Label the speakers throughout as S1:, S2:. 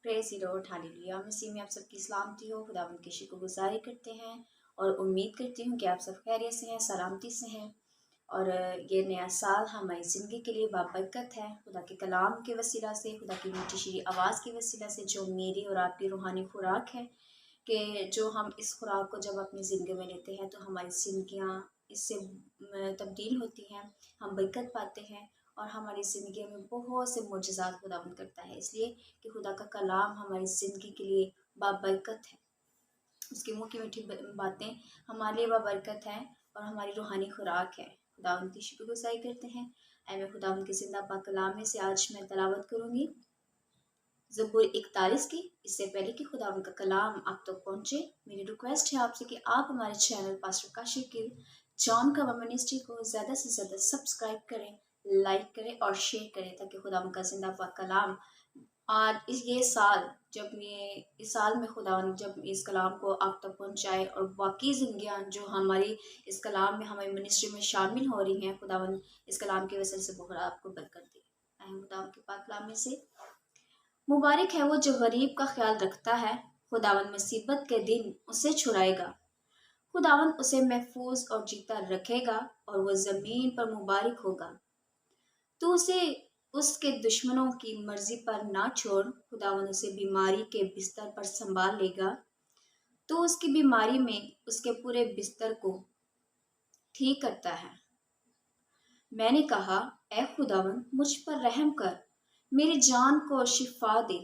S1: Praise the lord, hallelujah. मसीह में आप सबकी सलामती हो। खुदावंद की शुक्रगुज़ारी करते हैं और उम्मीद करती हूँ कि आप सब खैरियत से हैं, सलामती से हैं। और ये नया साल हमारी ज़िंदगी के लिए बाबरकत है। खुदा के कलाम के वसीला से, खुदा की मीठी शीरी आवाज़ के वसीला से, जो मेरी और आपकी रूहानी खुराक है, कि जो हम इस खुराक को जब अपनी ज़िंदगी में लेते हैं तो हमारी ज़िंदगियाँ इससे तब्दील होती हैं, हम बरकत पाते हैं और हमारी ज़िंदगी में बहुत से मुजज़ात खुदावंद करता है, इसलिए कि खुदा का कलाम हमारी ज़िंदगी के लिए बाबरकत है। उसके मुँह की मीठी बातें हमारे लिए बाबरकत हैं और हमारी रूहानी खुराक है। खुदावंद की शुक्रगुज़ारी करते हैं। मैं खुदावंद के ज़िंदा पाक कलाम में से आज मैं तलावत करूँगी ज़बूर 41 की। इससे पहले कि खुदावंद का कलाम आप तक पहुँचे, मेरी रिक्वेस्ट है आपसे कि आप हमारे channel pastor Kashif Gill John का मिनिस्ट्री को ज़्यादा से ज़्यादा सब्सक्राइब करें, लाइक करें और शेयर करें, ताकि खुदावंद का ज़िंदा पाक कलाम आज ये साल जब इस साल में खुदावंद जब इस कलाम को आप तक पहुँचाए और बाकी ज़िंदगियाँ जो हमारी इस कलाम में हमारी मिनिस्ट्री में शामिल हो रही हैं, खुदावंद इस कलाम की वजह से बहुत आपको बरकत दे। खुदावंद के पाक कलाम में से, मुबारक है वो जो गरीब का ख्याल रखता है, खुदावंद मुसीबत के दिन उसे छुड़ाएगा। खुदावंद उसे महफूज और जीता रखेगा और वो ज़मीन पर मुबारक होगा। तो उसे उसके दुश्मनों की मर्जी पर ना छोड़, खुदावंद उसे बीमारी के बिस्तर पर संभाल लेगा। तो उसकी बीमारी में उसके पूरे बिस्तर को ठीक करता है। मैंने कहा, ऐ खुदावंद मुझ पर रहम कर, मेरी जान को शिफा दे,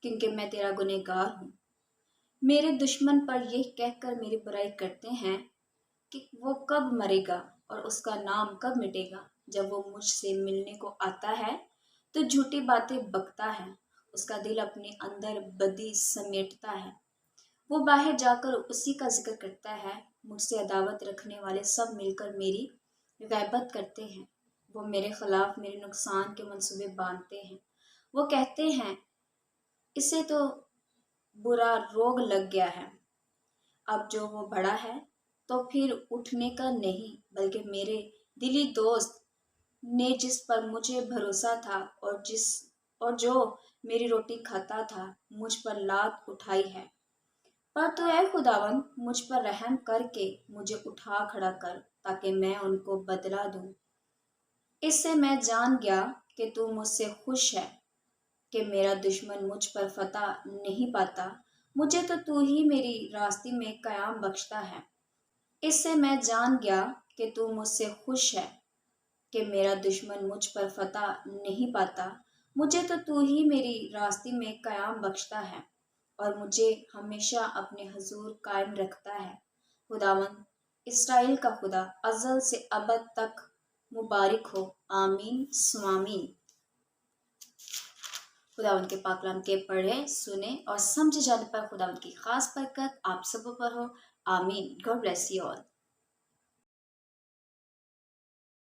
S1: क्योंकि मैं तेरा गुनहगार हूँ। मेरे दुश्मन पर यह कहकर मेरी बुराई करते हैं कि वो कब मरेगा और उसका नाम कब मिटेगा। जब वो मुझसे मिलने को आता है तो झूठी बातें बकता है, उसका दिल अपने अंदर बदी समेटता है। वो बाहर जाकर उसी का जिक्र करता है। मुझसे अदावत रखने वाले सब मिलकर मेरी गैबत करते हैं। वो मेरे खिलाफ मेरे नुकसान के मंसूबे बांधते हैं। वो कहते हैं, इसे तो बुरा रोग लग गया है। अब जो वो बड़ा है तो फिर उठने का नहीं, बल्कि मेरे दिली दोस्त ने जिस पर मुझे भरोसा था और जो मेरी रोटी खाता था, मुझ पर लात उठाई है। पर तो ऐ खुदावंद मुझ पर रहम करके मुझे उठा खड़ा कर, ताकि मैं उनको बदला दूं। इससे मैं जान गया कि तू मुझसे खुश है, कि मेरा दुश्मन मुझ पर फतह नहीं पाता। मुझे तो तू ही मेरी रास्ते में क़याम बख्शता है। इससे मैं जान गया कि तू मुझसे खुश है, कि मेरा दुश्मन मुझ पर फतह नहीं पाता। मुझे तो तू ही मेरी रास्ते में क़याम बख्शता है और मुझे हमेशा अपने हुजूर कायम रखता है। खुदावंद इस्राएल का खुदा अज़ल से अबद तक मुबारक हो। आमीन सुआमीन। खुदावंद के पाक कलाम के पढ़े, सुने और समझे जाने पर खुदावंद की खास बरकत आप सब पर हो। आमीन। God bless you all.